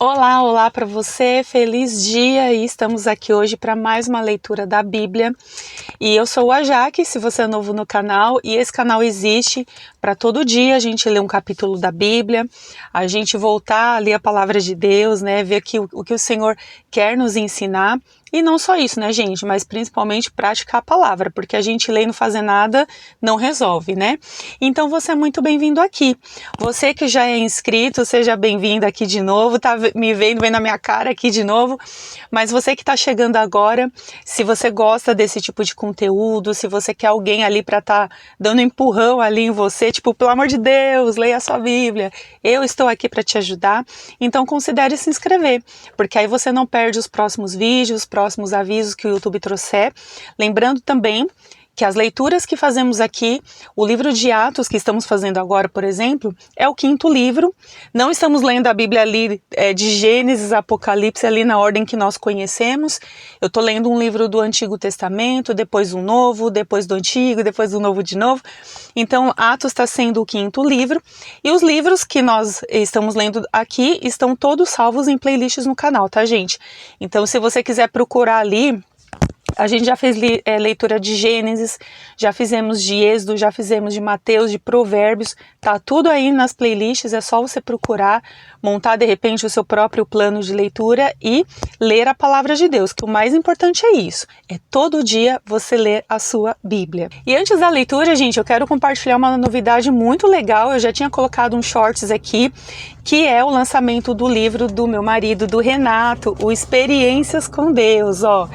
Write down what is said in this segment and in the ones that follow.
Olá, olá para você, feliz dia, e estamos aqui hoje para mais uma leitura da Bíblia. E eu sou a Jaque, se você é novo no canal, e esse canal existe para todo dia a gente ler um capítulo da Bíblia, a gente voltar a ler a palavra de Deus, né, ver o que o Senhor quer nos ensinar. E não só isso, né, gente, mas principalmente praticar a palavra, porque a gente lê e não fazer nada não resolve, né? Então você é muito bem-vindo aqui. Você que já é inscrito, seja bem-vindo aqui de novo, tá me vendo na minha cara aqui de novo. Mas você que tá chegando agora, se você gosta desse tipo de conteúdo, se você quer alguém ali para tá dando um empurrão ali em você, tipo, pelo amor de Deus, leia a sua Bíblia, eu estou aqui para te ajudar, então considere se inscrever, porque aí você não perde os próximos vídeos, próximos avisos que o YouTube trouxer. Lembrando também que as leituras que fazemos aqui, o livro de Atos que estamos fazendo agora, por exemplo, é o 5º livro. Não estamos lendo a Bíblia ali de Gênesis, Apocalipse, ali na ordem que nós conhecemos. Eu estou lendo um livro do Antigo Testamento, depois um novo, depois do Antigo, depois do Novo de novo. Então, Atos está sendo o 5º livro. E os livros que nós estamos lendo aqui estão todos salvos em playlists no canal, tá, gente? Então, se você quiser procurar ali, a gente já fez leitura de Gênesis, já fizemos de Êxodo, já fizemos de Mateus, de Provérbios, tá tudo aí nas playlists, é só você procurar, montar de repente o seu próprio plano de leitura e ler a palavra de Deus, que o mais importante é isso, é todo dia você ler a sua Bíblia. E antes da leitura, gente, eu quero compartilhar uma novidade muito legal, eu já tinha colocado uns shorts aqui, que é o lançamento do livro do meu marido, do Renato, o Experiências com Deus, ó.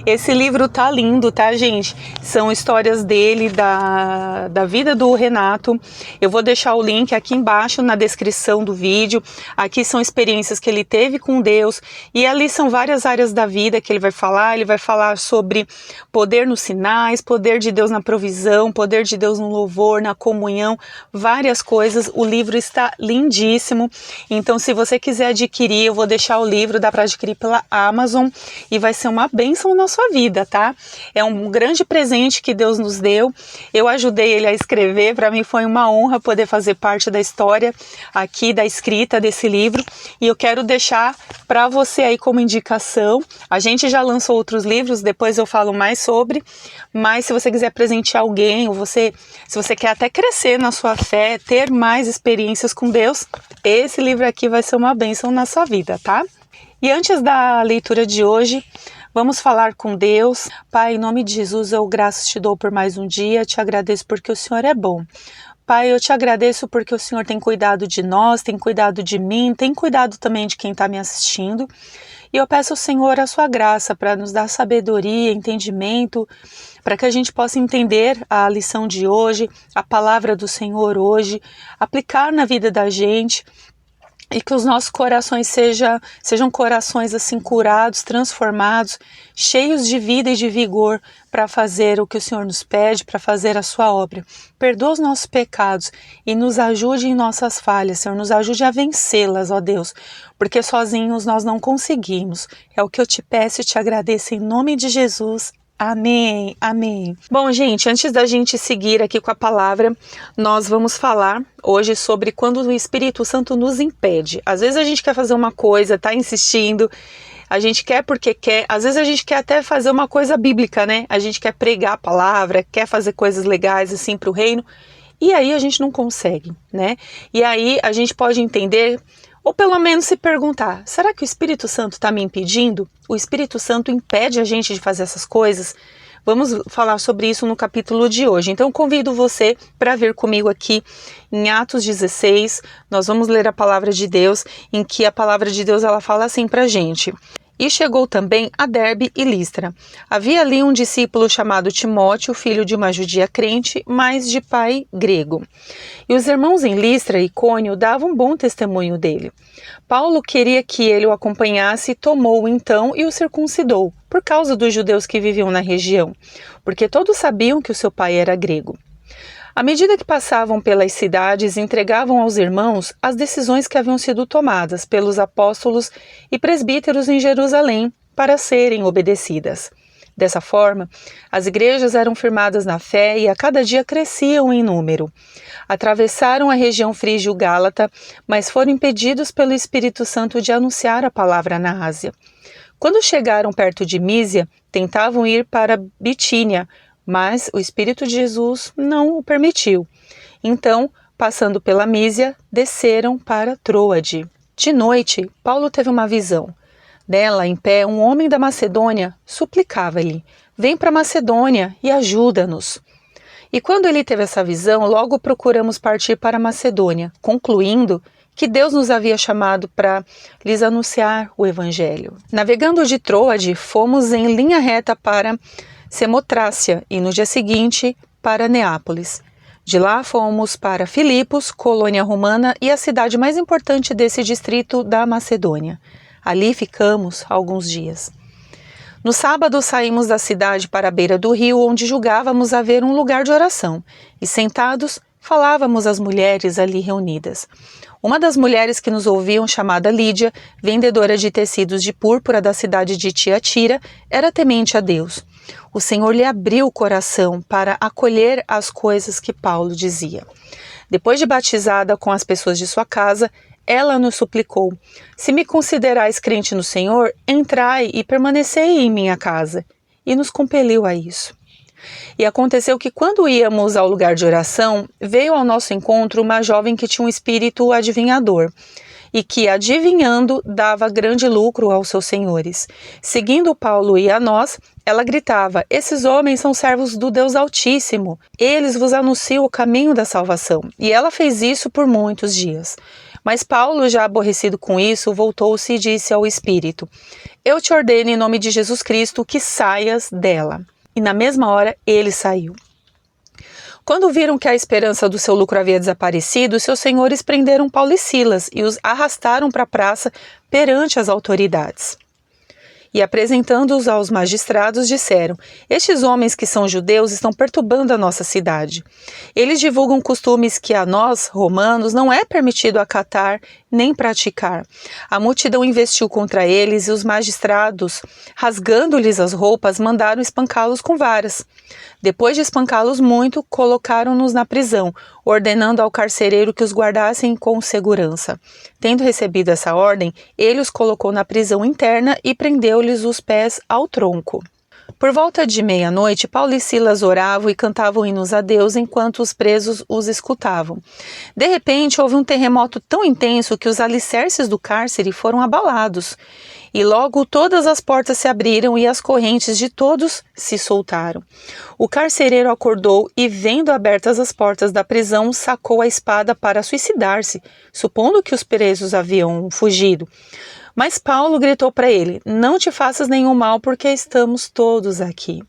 Esse livro tá lindo, tá, gente? São histórias dele, da vida do Renato. Eu vou deixar o link aqui embaixo na descrição do vídeo. Aqui são experiências que ele teve com Deus. E ali são várias áreas da vida que ele vai falar. Ele vai falar sobre poder nos sinais, poder de Deus na provisão, poder de Deus no louvor, na comunhão, várias coisas. O livro está lindíssimo. Então, se você quiser adquirir, eu vou deixar o livro, dá para adquirir pela Amazon. E vai ser uma bênção na sua vida, tá? É um grande presente que Deus nos deu. Eu ajudei ele a escrever, para mim foi uma honra poder fazer parte da história aqui, da escrita desse livro, e eu quero deixar para você aí como indicação. A gente já lançou outros livros, depois eu falo mais sobre, mas se você quiser presentear alguém, ou se você quer até crescer na sua fé, ter mais experiências com Deus, esse livro aqui vai ser uma bênção na sua vida, tá? E antes da leitura de hoje, vamos falar com Deus. Pai, em nome de Jesus, eu graças te dou por mais um dia, te agradeço porque o Senhor é bom. Pai, eu te agradeço porque o Senhor tem cuidado de nós, tem cuidado de mim, tem cuidado também de quem está me assistindo. E eu peço ao Senhor a sua graça para nos dar sabedoria, entendimento, para que a gente possa entender a lição de hoje, a palavra do Senhor hoje, aplicar na vida da gente, e que os nossos corações sejam corações assim curados, transformados, cheios de vida e de vigor para fazer o que o Senhor nos pede, para fazer a sua obra. Perdoa os nossos pecados e nos ajude em nossas falhas, Senhor, nos ajude a vencê-las, ó Deus, porque sozinhos nós não conseguimos. É o que eu te peço e te agradeço em nome de Jesus. Amém, amém. Bom, gente, antes da gente seguir aqui com a palavra, nós vamos falar hoje sobre quando o Espírito Santo nos impede. Às vezes a gente quer fazer uma coisa, tá insistindo, a gente quer porque quer, às vezes a gente quer até fazer uma coisa bíblica, né? A gente quer pregar a palavra, quer fazer coisas legais assim para o reino, e aí a gente não consegue, né? E aí a gente pode entender, ou pelo menos se perguntar, será que o Espírito Santo está me impedindo? O Espírito Santo impede a gente de fazer essas coisas? Vamos falar sobre isso no capítulo de hoje. Então convido você para vir comigo aqui em Atos 16. Nós vamos ler a palavra de Deus, em que a palavra de Deus ela fala assim para a gente. E chegou também a Derbe e Listra. Havia ali um discípulo chamado Timóteo, filho de uma judia crente, mas de pai grego. E os irmãos em Listra e Icônio davam bom testemunho dele. Paulo queria que ele o acompanhasse e tomou-o então e o circuncidou, por causa dos judeus que viviam na região, porque todos sabiam que o seu pai era grego. À medida que passavam pelas cidades, entregavam aos irmãos as decisões que haviam sido tomadas pelos apóstolos e presbíteros em Jerusalém para serem obedecidas. Dessa forma, as igrejas eram firmadas na fé e a cada dia cresciam em número. Atravessaram a região frígio-gálata, mas foram impedidos pelo Espírito Santo de anunciar a palavra na Ásia. Quando chegaram perto de Mísia, tentavam ir para Bitínia, mas o Espírito de Jesus não o permitiu. Então, passando pela Mísia, desceram para Troade. De noite, Paulo teve uma visão. Nela, em pé, um homem da Macedônia suplicava-lhe: "Vem para Macedônia e ajuda-nos." E quando ele teve essa visão, logo procuramos partir para a Macedônia, concluindo que Deus nos havia chamado para lhes anunciar o Evangelho. Navegando de Troade, fomos em linha reta para Samotrácia e no dia seguinte para Neápolis. De lá fomos para Filipos, colônia romana e a cidade mais importante desse distrito da Macedônia. Ali ficamos alguns dias. No sábado saímos da cidade para a beira do rio, onde julgávamos haver um lugar de oração, e sentados falávamos às mulheres ali reunidas. Uma das mulheres que nos ouviam, chamada Lídia, vendedora de tecidos de púrpura da cidade de Tiatira, era temente a Deus. O Senhor lhe abriu o coração para acolher as coisas que Paulo dizia. Depois de batizada com as pessoas de sua casa, ela nos suplicou: "Se me considerais crente no Senhor, entrai e permanecei em minha casa." E nos compeliu a isso. E aconteceu que quando íamos ao lugar de oração, veio ao nosso encontro uma jovem que tinha um espírito adivinhador e que, adivinhando, dava grande lucro aos seus senhores. Seguindo Paulo e a nós, ela gritava: "Esses homens são servos do Deus Altíssimo. Eles vos anunciam o caminho da salvação." E ela fez isso por muitos dias. Mas Paulo, já aborrecido com isso, voltou-se e disse ao espírito: "Eu te ordeno em nome de Jesus Cristo que saias dela." E na mesma hora ele saiu. Quando viram que a esperança do seu lucro havia desaparecido, seus senhores prenderam Paulo e Silas e os arrastaram para a praça perante as autoridades. E apresentando-os aos magistrados, disseram: "Estes homens que são judeus estão perturbando a nossa cidade. Eles divulgam costumes que a nós, romanos, não é permitido acatar nem praticar." A multidão investiu contra eles e os magistrados, rasgando-lhes as roupas, mandaram espancá-los com varas. Depois de espancá-los muito, colocaram-nos na prisão, ordenando ao carcereiro que os guardassem com segurança. Tendo recebido essa ordem, ele os colocou na prisão interna e prendeu-lhes os pés ao tronco. Por volta de meia-noite, Paulo e Silas oravam e cantavam hinos a Deus enquanto os presos os escutavam. De repente, houve um terremoto tão intenso que os alicerces do cárcere foram abalados. E logo todas as portas se abriram e as correntes de todos se soltaram. O carcereiro acordou e, vendo abertas as portas da prisão, sacou a espada para suicidar-se, supondo que os presos haviam fugido. Mas Paulo gritou para ele: "Não te faças nenhum mal, porque estamos todos aqui."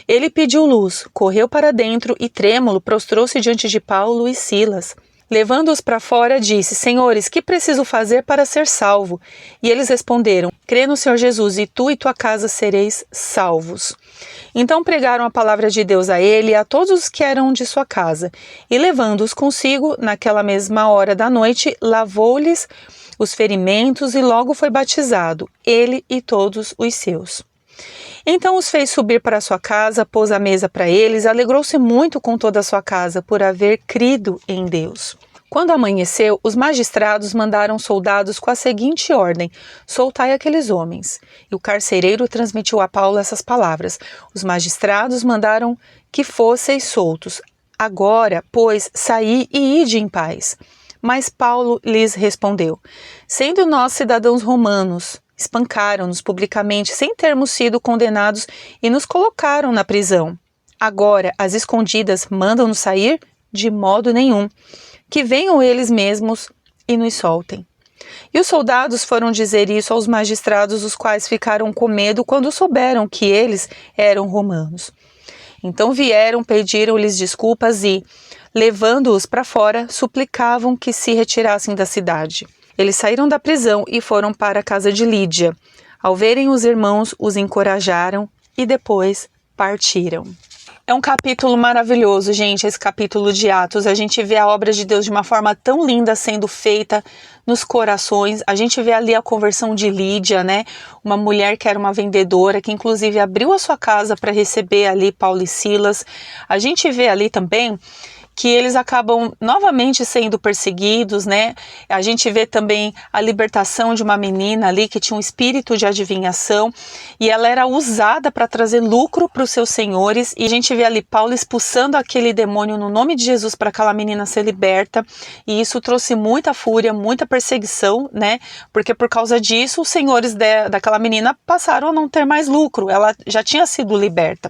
Ele pediu luz, correu para dentro e, trêmulo, prostrou-se diante de Paulo e Silas. Levando-os para fora, disse: "Senhores, que preciso fazer para ser salvo?" E eles responderam: "Crê no Senhor Jesus, e tu e tua casa sereis salvos." Então pregaram a palavra de Deus a ele e a todos os que eram de sua casa. E levando-os consigo, naquela mesma hora da noite, lavou-lhes os ferimentos e logo foi batizado, ele e todos os seus. Então os fez subir para sua casa, pôs a mesa para eles, alegrou-se muito com toda a sua casa por haver crido em Deus. Quando amanheceu, os magistrados mandaram soldados com a seguinte ordem: "Soltai aqueles homens." E o carcereiro transmitiu a Paulo essas palavras: "Os magistrados mandaram que fosseis soltos. Agora, pois, saí e ide em paz." Mas Paulo lhes respondeu: "Sendo nós cidadãos romanos, espancaram-nos publicamente sem termos sido condenados e nos colocaram na prisão. Agora, às escondidas, mandam-nos sair? De modo nenhum. Que venham eles mesmos e nos soltem." E os soldados foram dizer isso aos magistrados, os quais ficaram com medo quando souberam que eles eram romanos. Então vieram, pediram-lhes desculpas e, levando-os para fora, suplicavam que se retirassem da cidade. Eles saíram da prisão e foram para a casa de Lídia. Ao verem os irmãos, os encorajaram e depois partiram. É um capítulo maravilhoso, gente, esse capítulo de Atos. A gente vê a obra de Deus de uma forma tão linda sendo feita nos corações. A gente vê ali a conversão de Lídia, né? Uma mulher que era uma vendedora, que inclusive abriu a sua casa para receber ali Paulo e Silas. A gente vê ali também que eles acabam novamente sendo perseguidos, né? A gente vê também a libertação de uma menina ali que tinha um espírito de adivinhação e ela era usada para trazer lucro para os seus senhores, e a gente vê ali Paulo expulsando aquele demônio no nome de Jesus para aquela menina ser liberta, e isso trouxe muita fúria, muita perseguição, né? Porque por causa disso os senhores daquela menina passaram a não ter mais lucro, ela já tinha sido liberta.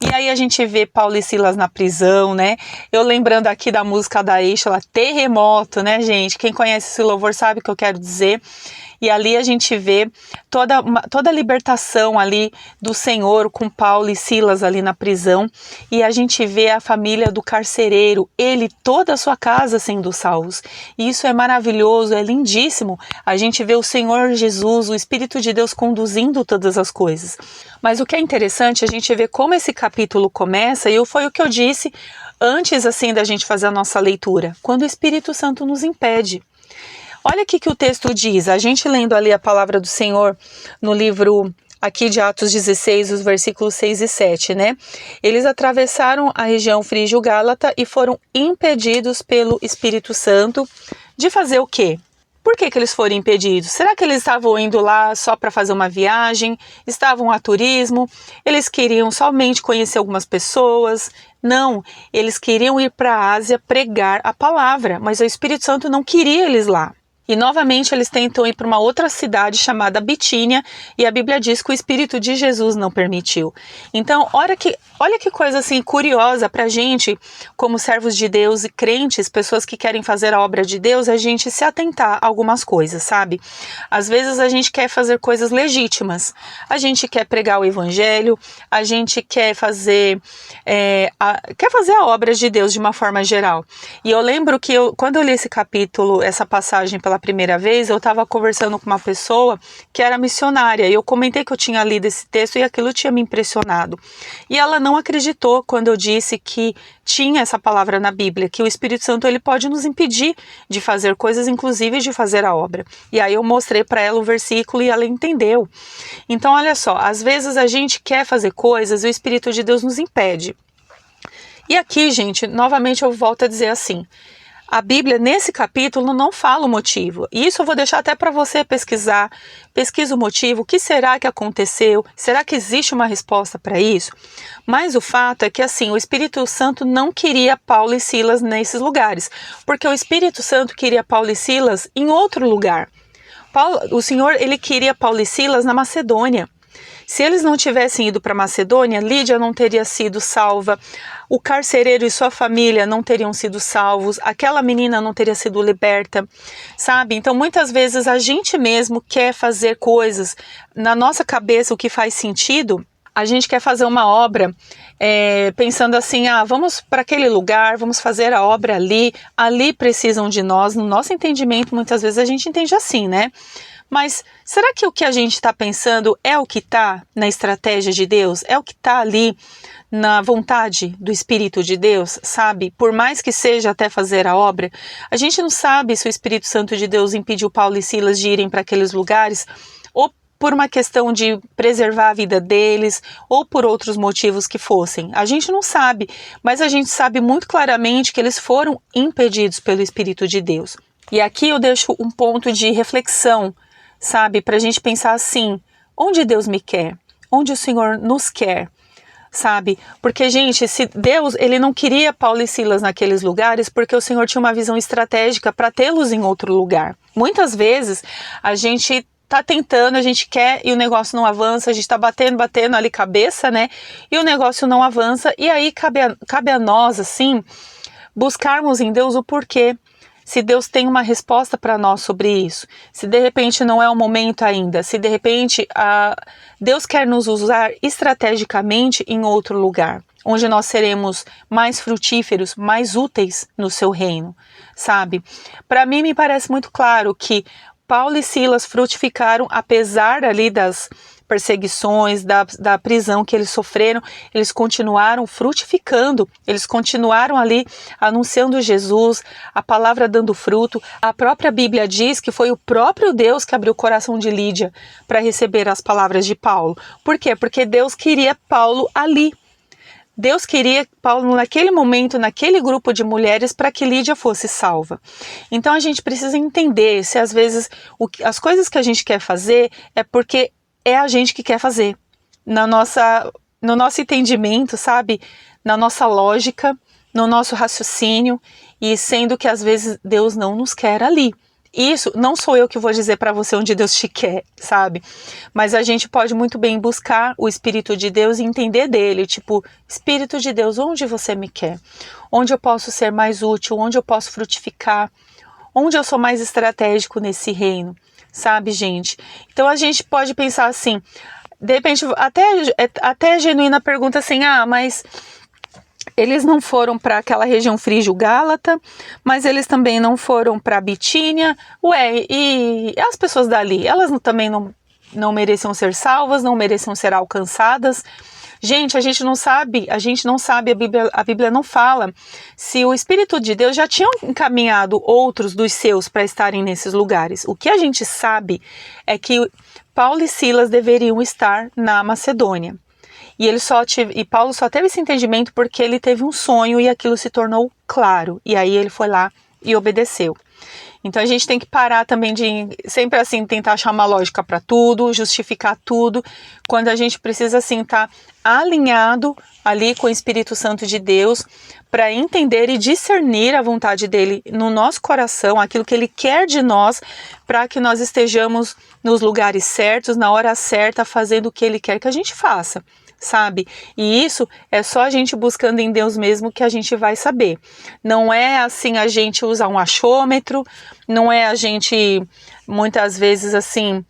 E aí a gente vê Paulo e Silas na prisão, né? Eu lembrando aqui da música da Eixla, Terremoto, né, gente? Quem conhece esse louvor sabe o que eu quero dizer. E ali a gente vê toda a libertação ali do Senhor com Paulo e Silas ali na prisão. E a gente vê a família do carcereiro, ele, toda a sua casa sendo salvos. E isso é maravilhoso, é lindíssimo. A gente vê o Senhor Jesus, o Espírito de Deus conduzindo todas as coisas. Mas o que é interessante, a gente vê como esse capítulo começa, e foi o que eu disse antes assim da gente fazer a nossa leitura, quando o Espírito Santo nos impede. Olha aqui que o texto diz, a gente lendo ali a palavra do Senhor no livro aqui de Atos 16, os versículos 6 e 7, né? Eles atravessaram a região frígio-gálata e foram impedidos pelo Espírito Santo de fazer o quê? Por que eles foram impedidos? Será que eles estavam indo lá só para fazer uma viagem? Estavam a turismo? Eles queriam somente conhecer algumas pessoas? Não, eles queriam ir para a Ásia pregar a palavra, mas o Espírito Santo não queria eles lá. E novamente eles tentam ir para uma outra cidade chamada Bitínia, e a Bíblia diz que o Espírito de Jesus não permitiu. Então, olha que coisa assim curiosa para a gente, como servos de Deus e crentes, pessoas que querem fazer a obra de Deus, a gente se atentar a algumas coisas, sabe? Às vezes a gente quer fazer coisas legítimas, a gente quer pregar o evangelho, a gente quer fazer a obra de Deus de uma forma geral. E eu lembro que quando eu li esse capítulo, essa passagem pela primeira vez, eu estava conversando com uma pessoa que era missionária, e eu comentei que eu tinha lido esse texto e aquilo tinha me impressionado. E ela não acreditou quando eu disse que tinha essa palavra na Bíblia, que o Espírito Santo ele pode nos impedir de fazer coisas, inclusive de fazer a obra. E aí eu mostrei para ela o versículo e ela entendeu. Então olha só, às vezes a gente quer fazer coisas e o Espírito de Deus nos impede. E aqui, gente, novamente eu volto a dizer assim, a Bíblia, nesse capítulo, não fala o motivo. E isso eu vou deixar até para você pesquisar. Pesquisa o motivo, o que será que aconteceu? Será que existe uma resposta para isso? Mas o fato é que, assim, o Espírito Santo não queria Paulo e Silas nesses lugares. Porque o Espírito Santo queria Paulo e Silas em outro lugar. O Senhor, ele queria Paulo e Silas na Macedônia. Se eles não tivessem ido para Macedônia, Lídia não teria sido salva, o carcereiro e sua família não teriam sido salvos, aquela menina não teria sido liberta, sabe? Então, muitas vezes a gente mesmo quer fazer coisas na nossa cabeça, o que faz sentido. A gente quer fazer uma obra pensando assim, vamos para aquele lugar, vamos fazer a obra ali precisam de nós. No nosso entendimento, muitas vezes a gente entende assim, né? Mas será que o que a gente está pensando é o que está na estratégia de Deus? É o que está ali na vontade do Espírito de Deus, sabe? Por mais que seja até fazer a obra, a gente não sabe se o Espírito Santo de Deus impediu Paulo e Silas de irem para aqueles lugares, ou por uma questão de preservar a vida deles, ou por outros motivos que fossem. A gente não sabe, mas a gente sabe muito claramente que eles foram impedidos pelo Espírito de Deus. E aqui eu deixo um ponto de reflexão, sabe, para a gente pensar assim, onde Deus me quer? Onde o Senhor nos quer? Sabe, porque gente, se Deus, ele não queria Paulo e Silas naqueles lugares porque o Senhor tinha uma visão estratégica para tê-los em outro lugar. Muitas vezes a gente tá tentando, a gente quer e o negócio não avança, a gente tá batendo ali cabeça, né, e o negócio não avança, e aí cabe a nós, assim, buscarmos em Deus o porquê. Se Deus tem uma resposta para nós sobre isso, se de repente não é o momento ainda, se de repente Deus quer nos usar estrategicamente em outro lugar, onde nós seremos mais frutíferos, mais úteis no seu reino, sabe? Para mim me parece muito claro que Paulo e Silas frutificaram, apesar ali das perseguições, da prisão que eles sofreram, eles continuaram frutificando, eles continuaram ali anunciando Jesus, a palavra dando fruto. A própria Bíblia diz que foi o próprio Deus que abriu o coração de Lídia para receber as palavras de Paulo. Por quê? Porque Deus queria Paulo ali. Deus queria Paulo naquele momento, naquele grupo de mulheres, para que Lídia fosse salva. Então a gente precisa entender se às vezes as coisas que a gente quer fazer é porque é a gente que quer fazer. No nosso entendimento, sabe? Na nossa lógica, no nosso raciocínio, e sendo que às vezes Deus não nos quer ali. Isso não sou eu que vou dizer para você onde Deus te quer, sabe? Mas a gente pode muito bem buscar o Espírito de Deus e entender dele, tipo, Espírito de Deus, onde você me quer? Onde eu posso ser mais útil? Onde eu posso frutificar? Onde eu sou mais estratégico nesse reino? Sabe, gente? Então a gente pode pensar assim, de repente, até genuína pergunta assim, mas eles não foram para aquela região frígio-gálata, mas eles também não foram para Bitínia. E as pessoas dali, elas também não mereciam ser salvas, não mereciam ser alcançadas? Gente, a gente não sabe, a Bíblia não fala se o Espírito de Deus já tinha encaminhado outros dos seus para estarem nesses lugares. O que a gente sabe é que Paulo e Silas deveriam estar na Macedônia. E Paulo só teve esse entendimento porque ele teve um sonho e aquilo se tornou claro. E aí ele foi lá e obedeceu. Então a gente tem que parar também de sempre assim tentar achar uma lógica para tudo, justificar tudo, quando a gente precisa assim estar alinhado ali com o Espírito Santo de Deus para entender e discernir a vontade dele no nosso coração, aquilo que ele quer de nós, para que nós estejamos nos lugares certos, na hora certa, fazendo o que ele quer que a gente faça. Sabe? E isso é só a gente buscando em Deus mesmo que a gente vai saber. Não é assim a gente usar um achômetro, não é a gente muitas vezes assim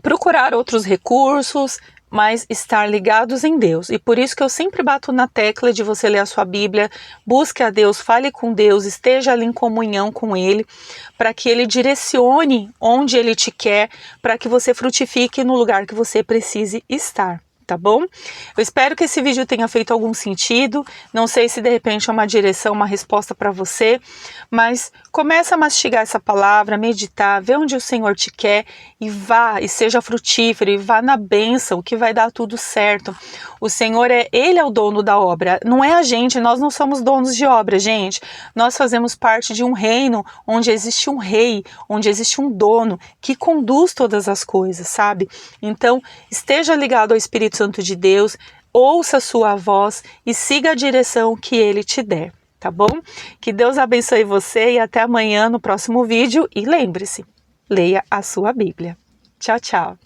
procurar outros recursos, mas estar ligados em Deus. E por isso que eu sempre bato na tecla de você ler a sua Bíblia, busque a Deus, fale com Deus, esteja ali em comunhão com Ele, para que Ele direcione onde Ele te quer, para que você frutifique no lugar que você precise estar. Tá bom? Eu espero que esse vídeo tenha feito algum sentido, não sei se de repente é uma direção, uma resposta para você, mas começa a mastigar essa palavra, meditar, ver onde o Senhor te quer e vá, e seja frutífero, e vá na bênção, que vai dar tudo certo. O Senhor Ele é o dono da obra, não é a gente, nós não somos donos de obra, gente. Nós fazemos parte de um reino onde existe um rei, onde existe um dono que conduz todas as coisas, sabe? Então, esteja ligado ao Espírito Santo de Deus, ouça a sua voz e siga a direção que Ele te der, tá bom? Que Deus abençoe você e até amanhã no próximo vídeo. E lembre-se, leia a sua Bíblia. Tchau, tchau!